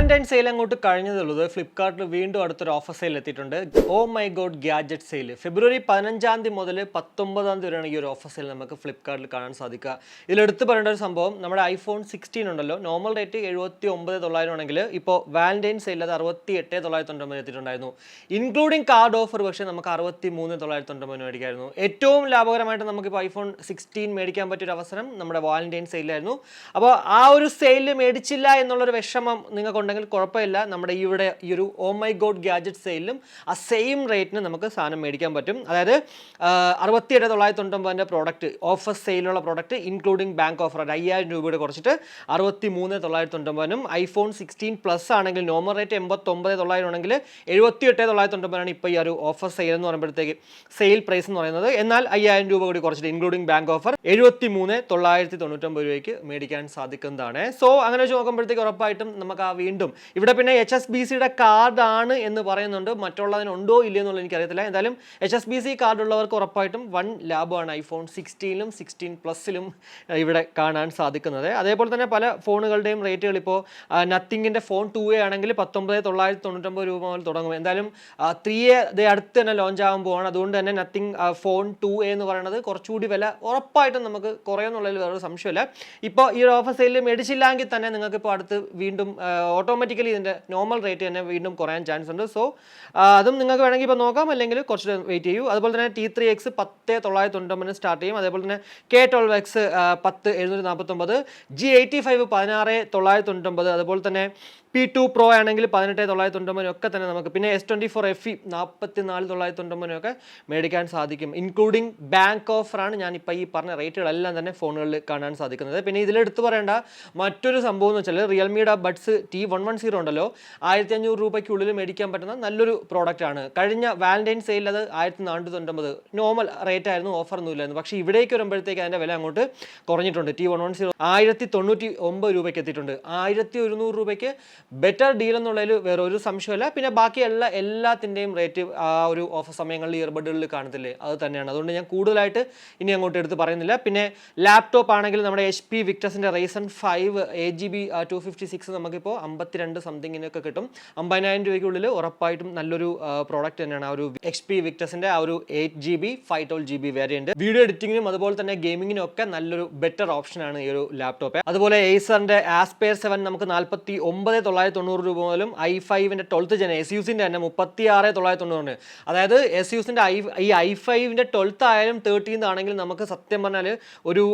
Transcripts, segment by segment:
Valentine sale അങ്ങോട്ട് കഴിഞ്ഞതുള്ളത് ഫ്ലിപ്കാർട്ടിൽ വീണ്ടും അടുത്തൊരു ഓഫർ സെയിൽ എത്തിയിട്ടുണ്ട്. Oh my god gadget sale ഫെബ്രുവരി 15 മുതൽ 19 വരെയാണ് ഈ ഒരു ഓഫർ സെയിൽ നമുക്ക് ഫ്ലിപ്കാർട്ടിൽ കാണാൻ സാധിക്കുക. ഇതിലെടുത്ത് പറയേണ്ട ഒരു സംഭവം, നമ്മുടെ ഐഫോൺ 16 ഉണ്ടല്ലോ, നോർമൽ റേറ്റ് 79,900 ആണെങ്കിൽ ഇപ്പോൾ വാലന്റൈൻ സെയിൽ അത് 68,990 എത്തിയിട്ടുണ്ടായിരുന്നു. ഇൻക്ലൂഡിംഗ് കാർഡ് ഓഫർ പക്ഷേ നമുക്ക് 63,990 മേടിക്കായിരുന്നു. ഏറ്റവും ലാഭകരമായിട്ട് നമുക്കിപ്പോൾ ഐഫോൺ 16 മേടിക്കാൻ പറ്റിയൊരു അവസരം നമ്മുടെ വാലന്റൈൻ സെയിലായിരുന്നു. അപ്പോൾ ആ ഒരു സെയിൽ മേടിച്ചില്ല എന്നുള്ളൊരു വിഷമം നിങ്ങൾക്കുണ്ടെങ്കിൽ കുഴപ്പമില്ല. നമ്മുടെ ഇവിടെ ഈ ഒരു ഓ മൈ ഗോഡ് ഗാഡ്ജറ്റ് സെയിലും ആ സെയിം റേറ്റിന് നമുക്ക് സാധനം മേടിക്കാൻ പറ്റും. അതായത് 67,990 പ്രോഡക്റ്റ് ഓഫർ സെയിലുള്ള പ്രോഡക്റ്റ് ഇൻക്ലൂഡിംഗ് ബാങ്ക് ഓഫർ 5,000 രൂപയുടെ കുറച്ചിട്ട് 63,990 ഐഫോൺ 16 പ്ലസ് ആണെങ്കിൽ നോർമൽ റേറ്റ് 89,900 ആണെങ്കിൽ 78,990 ഇപ്പോൾ ഈ ഒരു ഓഫർ സെയിൽ എന്ന് പറയുമ്പോഴത്തേക്ക് സെയിൽ പ്രൈസ് എന്ന് പറയുന്നത്. എന്നാൽ 5,000 രൂപ കൂടി കുറച്ചിട്ട് ഇൻക്ലൂഡിംഗ് ബാങ്ക് ഓഫർ 73,999 രൂപയ്ക്ക് മേടിക്കാൻ സാധിക്കുന്നതാണ്. സോ അങ്ങനെ വെച്ച് നോക്കുമ്പോഴത്തേക്ക് ഉറപ്പായിട്ടും നമുക്ക് ആ വീണ്ടും ഇവിടെ പിന്നെ HSBCയുടെ കാർഡാണ് എന്ന് പറയുന്നുണ്ട്. മറ്റുള്ളതിനുണ്ടോ ഇല്ലയോ എന്നുള്ളത് എനിക്കറിയത്തില്ല. എന്തായാലും HSBC കാർഡ് ഉള്ളവർക്ക് ഉറപ്പായിട്ടും വൻ ലാഭമാണ് ഐഫോൺ 16ലും 16 പ്ലസിലും ഇവിടെ കാണാൻ സാധിക്കുന്നത്. അതേപോലെ തന്നെ പല ഫോണുകളുടെയും റേറ്റുകൾ ഇപ്പോൾ നത്തിങ്ങിൻ്റെ ഫോൺ 2A ആണെങ്കിൽ 19,999 രൂപ മുതൽ തുടങ്ങും. എന്തായാലും 3A അടുത്ത് തന്നെ ലോഞ്ച് ആകാൻ പോവാണ്. അതുകൊണ്ട് തന്നെ നത്തിങ് ഫോൺ 2A എന്ന് പറയുന്നത് കുറച്ചുകൂടി വില ഉറപ്പായിട്ടും നമുക്ക് കുറയുമെന്നുള്ളതിൽ വേറൊരു സംശയമില്ല. ഇപ്പോൾ ഈ ഒരു ഓഫർ സെയിലിൽ മേടിച്ചില്ലെങ്കിൽ തന്നെ നിങ്ങൾക്ക് ഇപ്പോൾ അടുത്ത് വീണ്ടും ഓട്ടോമാറ്റിക്കലി ഇതിൻ്റെ നോർമൽ റേറ്റ് തന്നെ വീണ്ടും കുറയാൻ ചാൻസ് ഉണ്ട്. സോ അതും നിങ്ങൾക്ക് വേണമെങ്കിൽ ഇപ്പോൾ നോക്കാം, അല്ലെങ്കിൽ കുറച്ച് വെയിറ്റ് ചെയ്യൂ. അതുപോലെ തന്നെ T3X 10,990 സ്റ്റാർട്ട് ചെയ്യും. അതേപോലെ തന്നെ K12X 10,749, G85 16,990, അതുപോലെ തന്നെ P2 Pro ആണെങ്കിൽ 18,990 ഒക്കെ തന്നെ നമുക്ക്, പിന്നെ S24 FE 44,990 ഒക്കെ മേടിക്കാൻ സാധിക്കും. ഇൻക്ലൂഡിംഗ് ബാങ്ക് ഓഫറാണ് ഞാൻ ഇപ്പോൾ ഈ പറഞ്ഞ റേറ്റുകളെല്ലാം തന്നെ ഫോണുകളിൽ കാണാൻ സാധിക്കുന്നത്. പിന്നെ ഇതിലെടുത്ത് പറയേണ്ട മറ്റൊരു സംഭവം എന്ന് വെച്ചാൽ റിയൽമിയുടെ ബഡ്സ് T110 ഉണ്ടല്ലോ, 1,500 രൂപയ്ക്കുള്ളിൽ മേടിക്കാൻ പറ്റുന്ന നല്ലൊരു പ്രോഡക്റ്റ് ആണ്. കഴിഞ്ഞ വാലന്റൈൻ സെയിൽ അത് 1,490 നോർമൽ റേറ്റ് ആയിരുന്നു, ഓഫർ ഒന്നും ഇല്ലായിരുന്നു. പക്ഷേ ഇവിടേക്ക് വരുമ്പോഴത്തേക്ക് അതിൻ്റെ വില അങ്ങോട്ട് കുറഞ്ഞിട്ടുണ്ട്. T110 1,099 രൂപയ്ക്ക് എത്തിയിട്ടുണ്ട്. 1,100 രൂപയ്ക്ക് ബെറ്റർ ഡീൽ എന്നുള്ളതിൽ വേറെ ഒരു സംശയമില്ല. പിന്നെ ബാക്കി എല്ലാത്തിൻ്റെയും റേറ്റ് ആ ഒരു ഓഫർ സമയങ്ങളിൽ ഇയർബഡുകളിൽ കാണത്തില്ലേ, അത് തന്നെയാണ്. അതുകൊണ്ട് ഞാൻ കൂടുതലായിട്ട് ഇനി അങ്ങോട്ട് എടുത്ത് പറയുന്നില്ല. പിന്നെ ലാപ്ടോപ്പ് ആണെങ്കിൽ നമ്മുടെ HP വിക്ടസിൻ്റെ Ryzen 5 8GB 256 നമുക്കിപ്പോൾ 52 സംതിങ്ങിനൊക്കെ കിട്ടും. 50,000 രൂപയ്ക്കുള്ളിൽ ഉറപ്പായിട്ടും നല്ലൊരു പ്രോഡക്റ്റ് തന്നെയാണ് ആ ഒരു HP വിക്ടസിൻ്റെ ആ ഒരു 8GB 512GB വേരിയൻറ്റ്. വീഡിയോ എഡിറ്റിങ്ങിനും അതുപോലെ തന്നെ ഗെയിമിങ്ങിനും ഒക്കെ നല്ലൊരു ബെറ്റർ ഓപ്ഷനാണ് ഈ ഒരു ലാപ്ടോപ്പ്. അതുപോലെ Acerൻ്റെ Aspire 7 നമുക്ക് 49,990 രൂപ മുതലും i5ൻ്റെ 12th Gen SUSൻ്റെ തന്നെ 36,990. അതായത് SUSൻ്റെ ഈ i5ൻ്റെ 12th ആയാലും 13th ആണെങ്കിൽ നമുക്ക് സത്യം പറഞ്ഞാൽ ഒരു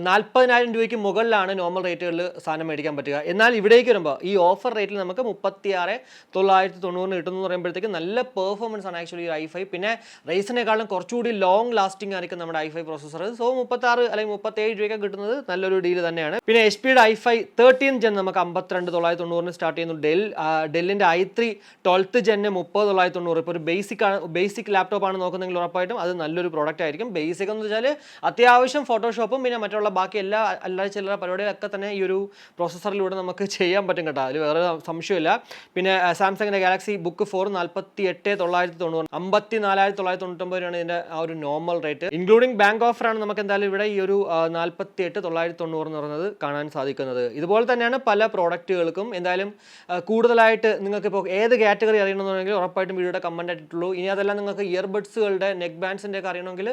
40,000 രൂപയ്ക്ക് മുകളിലാണ് നോർമൽ റേറ്റുകളിൽ സാധനം മേടിക്കാൻ പറ്റുക. എന്നാൽ ഇവിടേക്ക് വരുമ്പോൾ ഈ ഓഫർ റേറ്റിൽ നമുക്ക് 36,990 കിട്ടുന്നു എന്ന് പറയുമ്പോഴത്തേക്ക് നല്ല പെർഫോമൻസ് ആണ് ആക്ച്വലി ഈ i5. പിന്നെ റൈസിനേക്കാളും കുറച്ചുകൂടി ലോങ് ലാസ്റ്റിംഗ് ആയിരിക്കും നമ്മുടെ i5 പ്രോസസ്സർ. സോ 36 അല്ലെങ്കിൽ 37 രൂപയ്ക്ക് കിട്ടുന്നത് നല്ലൊരു ഡീൽ തന്നെയാണ്. പിന്നെ HPയുടെ i5 13th Gen നമുക്ക് 52,990 സ്റ്റാർട്ട് ചെയ്യുന്നു. ഡെല്ലിൻ്റെ i3 12th Gen 30,990. ഇപ്പോൾ ഒരു ബേസിക് ലാപ്ടോപ്പ് ആണ് നോക്കുന്നെങ്കിൽ ഉറപ്പായിട്ടും അത് നല്ലൊരു പ്രോഡക്റ്റ് ആയിരിക്കും. ബേസിക് എന്ന് വെച്ചാൽ അത്യാവശ്യം ഫോട്ടോഷോപ്പും പിന്നെ മറ്റുള്ള ബാക്കി എല്ലാ ചില്ലറ പരിപാടികളൊക്കെ തന്നെ ഈ ഒരു പ്രോസസ്സറിലൂടെ നമുക്ക് ചെയ്യാൻ പറ്റും കേട്ടോ, അതിൽ വേറെ സംശയമില്ല. പിന്നെ സാംസങ്ങിൻ്റെ ഗാലക്സി ബുക്ക് 4 48,990, 54,999 രൂപയാണ് ഇതിൻ്റെ ആ ഒരു നോർമൽ റേറ്റ്. ഇൻക്ലൂഡിംഗ് ബാങ്ക് ഓഫറാണ് നമുക്ക് എന്തായാലും ഇവിടെ ഈ ഒരു 48,990 എന്ന് പറയുന്നത് കാണാൻ സാധിക്കുന്നത്. ഇതുപോലെ തന്നെയാണ് പല പ്രോഡക്റ്റുകൾക്കും. എന്തായാലും കൂടുതലായിട്ട് നിങ്ങൾക്ക് ഇപ്പോൾ ഏത് കാറ്റഗറി അറിയണമെന്നുണ്ടെങ്കിൽ ഉറപ്പായിട്ടും വീഡിയോയുടെ കമൻറ്റ് ആയിട്ടുള്ളൂ. ഇനി അതെല്ലാം നിങ്ങൾക്ക് ഇയർബഡ്സുകളുടെ നെക്ക് ബാൻഡ്സിൻ്റെ ഒക്കെ അറിയണമെങ്കിൽ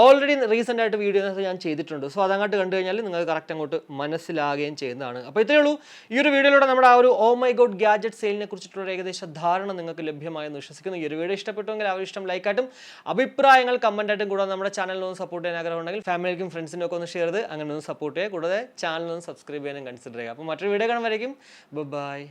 ഓൾറെഡി റീസെൻ്റ് ആയിട്ട് വീഡിയോ ഞാൻ ചെയ്തിട്ടുണ്ട്. സോ അതങ്ങോട്ട് കണ്ടു കഴിഞ്ഞാൽ നിങ്ങൾക്ക് കറക്റ്റ് അങ്ങോട്ട് മനസ്സിലാകുകയും ചെയ്യുന്നതാണ്. അപ്പോൾ ഇത്രയേ ഉള്ളൂ. ഈ ഒരു വീഡിയോയിലൂടെ നമ്മുടെ ആ ഒരു ഓ മൈ ഗോഡ് ഗാഡ്ജറ്റ് സെയിലിനെ കുറിച്ചിട്ടുള്ള ഏകദേശ ധാരണ നിങ്ങൾക്ക് ലഭ്യമായെന്ന് വിശ്വസിക്കുന്നു. ഈ ഒരു വീഡിയോ ഇഷ്ടപ്പെട്ടുവെങ്കിൽ ആ ഇഷ്ടം ലൈക്കായിട്ടും അഭിപ്രായങ്ങൾ കമൻറ്റായിട്ടും കൂടാതെ നമ്മുടെ ചാനലിനൊന്ന് സപ്പോർട്ട് ചെയ്യാൻ ആഗ്രഹം ഉണ്ടെങ്കിൽ ഫാമിലിക്കും ഫ്രണ്ട്സിനും ഒക്കെ ഒന്ന് ഷെയർ ചെയ്ത് അങ്ങനെ ഒന്ന് സപ്പോർട്ട് ചെയ്യുക. കൂടാതെ ചാനലൊന്ന് സബ്സ്ക്രൈബ് ചെയ്യാനും കൺസിഡർ ചെയ്യുക. അപ്പോൾ മറ്റൊരു വീഡിയോ കാണുമ്പോഴേക്കും ബൈ.